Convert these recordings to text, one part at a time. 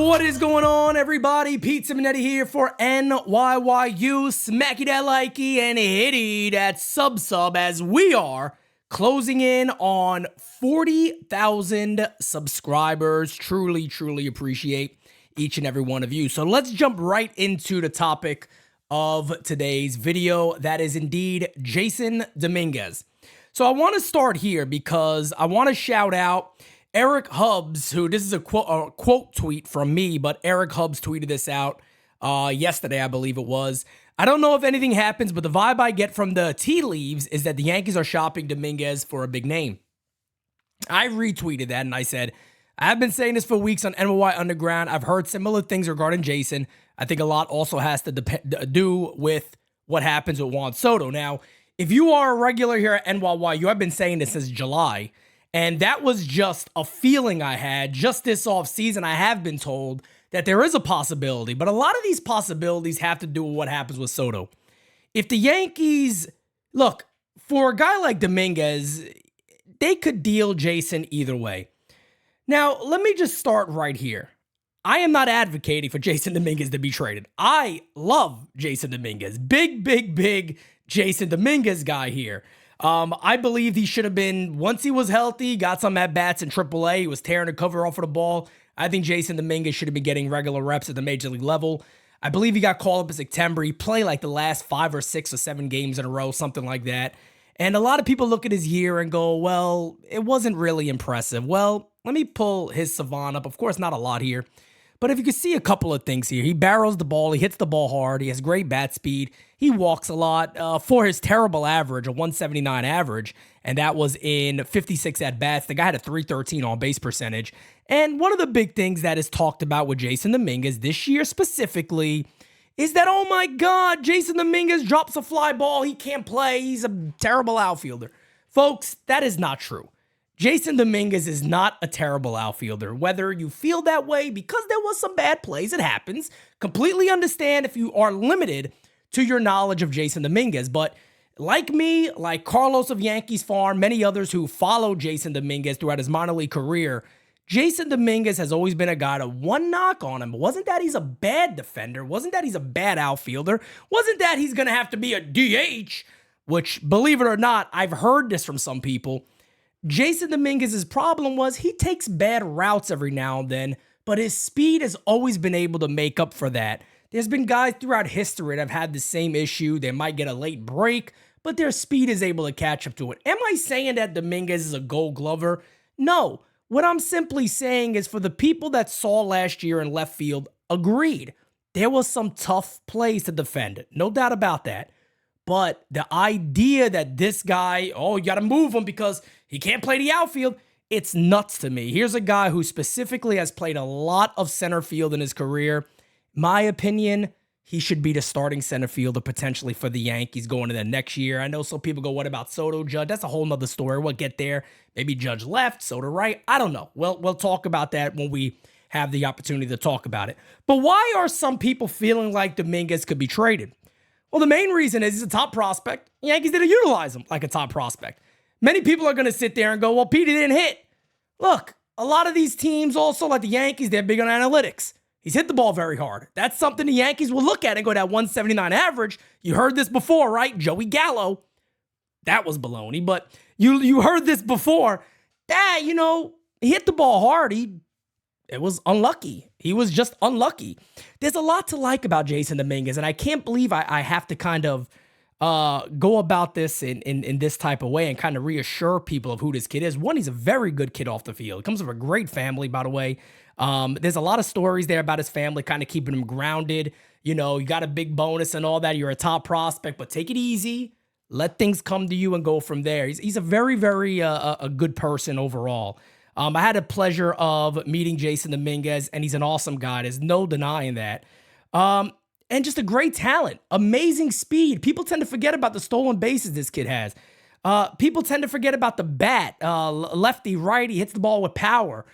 What is going on, everybody? Pete Simonetti here for NYYU. Smacky that likey and hitty that sub as we are closing in on 40,000 subscribers. Truly appreciate each and every one of you. So let's jump right into the topic of today's video. That is indeed Jasson Dominguez. So I want to start here because I want to shout out Eric Hubbs, who, this is a quote tweet from me, but Eric Hubbs tweeted this out yesterday, I believe it was. I don't know if anything happens, but the vibe I get from the tea leaves is that the Yankees are shopping Dominguez for a big name. I retweeted that and I said, I've been saying this for weeks on NYY Underground. I've heard similar things regarding Jasson. I think a lot also has to do with what happens with Juan Soto. Now, if you are a regular here at NYYU, I've been saying this since July. And that was just a feeling I had just this offseason. I have been told that there is a possibility, but a lot of these possibilities have to do with what happens with Soto. If the Yankees, look, for a guy like Dominguez, they could deal Jasson either way. Now, let me just start right here. I am not advocating for Jasson Dominguez to be traded. I love Jasson Dominguez. Big Jasson Dominguez guy here. I believe he should have been, once he was healthy, got some at-bats in AAA. He was tearing the cover off of the ball. I think Jasson Dominguez should have been getting regular reps at the major league level. I believe he got called up in September. He played like the last 5 or 6 or 7 games in a row, something like that. And a lot of people look at his year and go, well, it wasn't really impressive. Well, let me pull his Savant up. Of course, not a lot here. But if you can see a couple of things here, he barrels the ball, he hits the ball hard, he has great bat speed, he walks a lot for his terrible average, a 179 average, and that was in 56 at-bats. The guy had a 313 on-base percentage. And one of the big things that is talked about with Jasson Dominguez this year specifically is that, oh my God, Jasson Dominguez drops a fly ball, he can't play, he's a terrible outfielder. Folks, that is not true. Jasson Dominguez is not a terrible outfielder. Whether you feel that way because there was some bad plays, it happens. Completely understand if you are limited to your knowledge of Jasson Dominguez. But like me, like Carlos of Yankees Farm, many others who followed Jasson Dominguez throughout his minor league career, Jasson Dominguez has always been a guy to one knock on him. Wasn't that he's a bad defender. Wasn't that he's a bad outfielder. Wasn't that he's going to have to be a DH, which, believe it or not, I've heard this from some people. Jasson Dominguez's problem was he takes bad routes every now and then, but his speed has always been able to make up for that. There's been guys throughout history that have had the same issue. They might get a late break, but their speed is able to catch up to it. Am I saying that Dominguez is a gold glover? No. What I'm simply saying is for the people that saw last year in left field, agreed. There was some tough plays to defend. No doubt about that. But the idea that this guy, oh, you got to move him because he can't play the outfield, it's nuts to me. Here's a guy who specifically has played a lot of center field in his career. My opinion, he should be the starting center fielder potentially for the Yankees going into the next year. I know some people go, what about Soto, Judge? That's a whole nother story. We'll get there. Maybe Judge left, Soto right. I don't know. We'll talk about that when we have the opportunity to talk about it. But why are some people feeling like Dominguez could be traded? Well, the main reason is he's a top prospect. The Yankees didn't utilize him like a top prospect. Many people are going to sit there and go, well, Petey didn't hit. Look, a lot of these teams also, like the Yankees, they're big on analytics. He's hit the ball very hard. That's something the Yankees will look at and go, that 179 average. You heard this before, right? Joey Gallo. That was baloney, but you heard this before. That, he hit the ball hard. It was unlucky. He was just unlucky. There's a lot to like about Jasson Dominguez, and I can't believe I have to kind of go about this in this type of way and kind of reassure people of who this kid is. One, he's a very good kid off the field. He comes from a great family, by the way. There's a lot of stories there about his family kind of keeping him grounded. You got a big bonus and all that. You're a top prospect, but take it easy. Let things come to you and go from there. He's a very a good person overall. I had the pleasure of meeting Jasson Dominguez, and he's an awesome guy. There's no denying that. And just a great talent, amazing speed. People tend to forget about the stolen bases this kid has. People tend to forget about the bat, lefty, righty, hits the ball with power,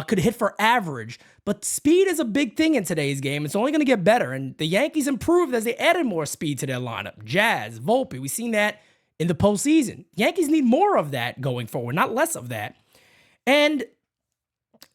could hit for average. But speed is a big thing in today's game. It's only going to get better. And the Yankees improved as they added more speed to their lineup. Jazz, Volpe, we've seen that in the postseason. Yankees need more of that going forward, not less of that. And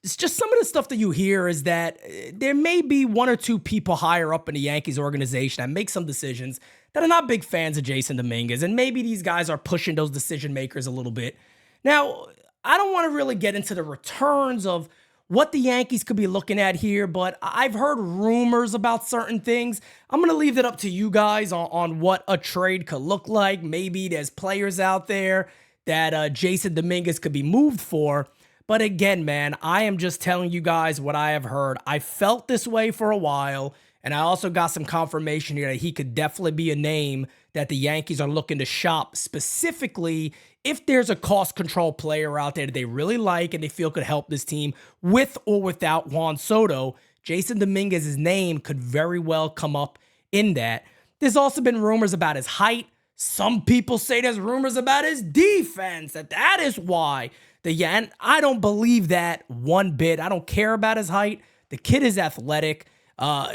it's just some of the stuff that you hear is that there may be one or two people higher up in the Yankees organization that make some decisions that are not big fans of Jasson Dominguez, and maybe these guys are pushing those decision makers a little bit. Now, I don't want to really get into the returns of what the Yankees could be looking at here, but I've heard rumors about certain things. I'm going to leave it up to you guys on what a trade could look like. Maybe there's players out there that Jasson Dominguez could be moved for. But again, man, I am just telling you guys what I have heard. I felt this way for a while, and I also got some confirmation here that he could definitely be a name that the Yankees are looking to shop, specifically if there's a cost control player out there that they really like and they feel could help this team with or without Juan Soto. Jasson Dominguez's name could very well come up in that. There's also been rumors about his height. Some people say there's rumors about his defense, that is why. And I don't believe that one bit. I don't care about his height. The kid is athletic.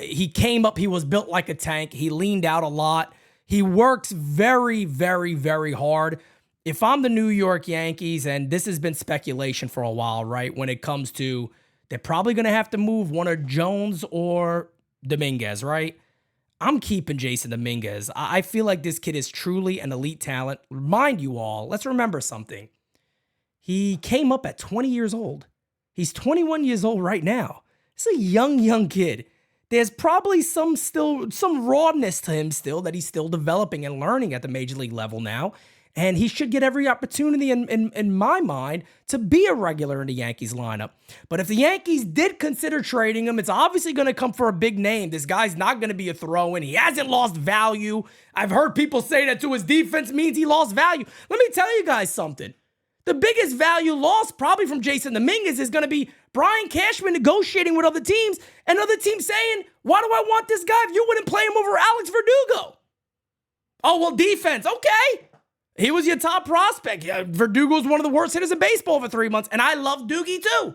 He came up, he was built like a tank. He leaned out a lot. He works very, very, very hard. If I'm the New York Yankees, and this has been speculation for a while, right? When it comes to, they're probably going to have to move one of Jones or Dominguez, right? I'm keeping Jasson Dominguez. I feel like this kid is truly an elite talent. Mind you all, let's remember something. He came up at 20 years old. He's 21 years old right now. It's a young kid. There's probably some rawness to him still that he's still developing and learning at the major league level now. And he should get every opportunity in my mind to be a regular in the Yankees lineup. But if the Yankees did consider trading him, it's obviously going to come for a big name. This guy's not going to be a throw-in. He hasn't lost value. I've heard people say that to his defense means he lost value. Let me tell you guys something. The biggest value lost probably from Jasson Dominguez is going to be Brian Cashman negotiating with other teams and other teams saying, why do I want this guy if you wouldn't play him over Alex Verdugo? Oh, well, defense. Okay. He was your top prospect. Yeah, Verdugo's one of the worst hitters in baseball for 3 months, and I love Doogie too.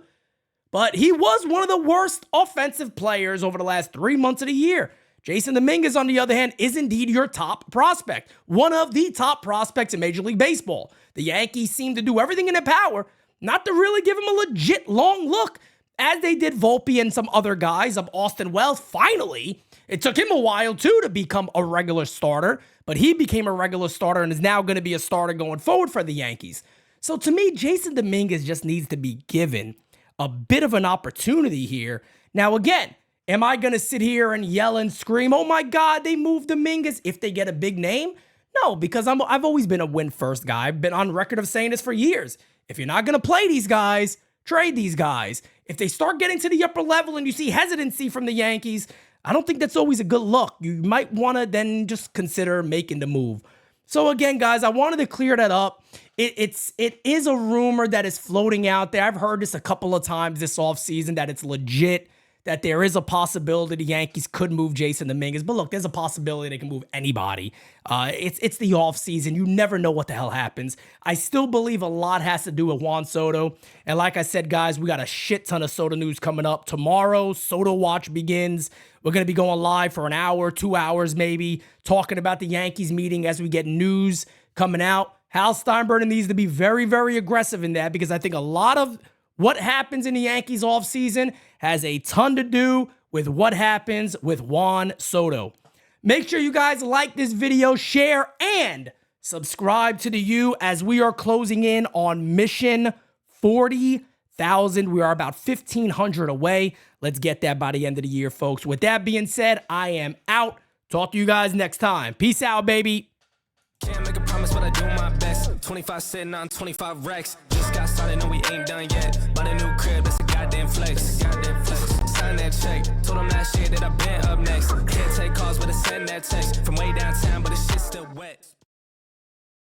But he was one of the worst offensive players over the last 3 months of the year. Jasson Dominguez, on the other hand, is indeed your top prospect. One of the top prospects in Major League Baseball. The Yankees seem to do everything in their power not to really give him a legit long look, as they did Volpe and some other guys of Austin Wells. Finally, it took him a while, too, to become a regular starter, but he became a regular starter and is now going to be a starter going forward for the Yankees. So to me, Jasson Dominguez just needs to be given a bit of an opportunity here. Now, again, am I going to sit here and yell and scream, oh my God, they moved Dominguez if they get a big name? No, because I've always been a win-first guy. I've been on record of saying this for years. If you're not going to play these guys, trade these guys. If they start getting to the upper level and you see hesitancy from the Yankees, I don't think that's always a good look. You might want to then just consider making the move. So again, guys, I wanted to clear that up. It is a rumor that is floating out there. I've heard this a couple of times this offseason that it's legit, that there is a possibility the Yankees could move Jasson Dominguez. But look, there's a possibility they can move anybody. It's the offseason. You never know what the hell happens. I still believe a lot has to do with Juan Soto. And like I said, guys, we got a shit ton of Soto news coming up. Tomorrow, Soto Watch begins. We're going to be going live for an hour, 2 hours maybe, talking about the Yankees meeting as we get news coming out. Hal Steinbrenner needs to be very, very aggressive in that, because I think a lot of what happens in the Yankees offseason has a ton to do with what happens with Juan Soto. Make sure you guys like this video, share, and subscribe to the U as we are closing in on mission 40,000. We are about 1,500 away. Let's get that by the end of the year, folks. With that being said, I am out. Talk to you guys next time. Peace out, baby. Can't make a promise, but I do my best. 25 sitting on 25 racks. Just got started, no, we ain't done yet. Bought a new crib, that's a goddamn flex. Sign that check. Told them last year that I been up next. Can't take calls, but I send that text. From way down